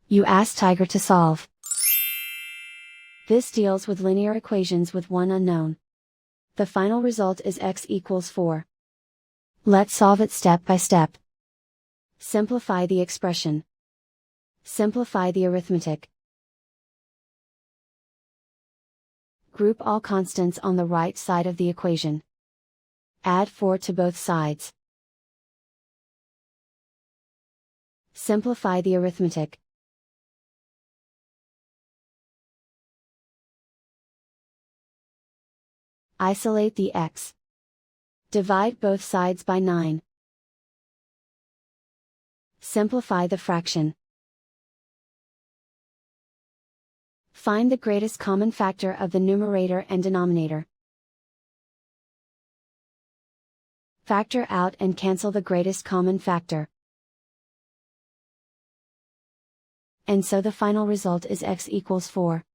You ask Tiger to solve. This deals with linear equations with one unknown. The final result is x equals 4. Let's solve it step by step. Simplify the expression. Simplify the arithmetic. Group all constants on the right side of the equation. Add 4 to both sides. Simplify the arithmetic. Isolate the x. Divide both sides by 9. Simplify the fraction. Find the greatest common factor of the numerator and denominator. Factor out and cancel the greatest common factor. And so the final result is x equals 4.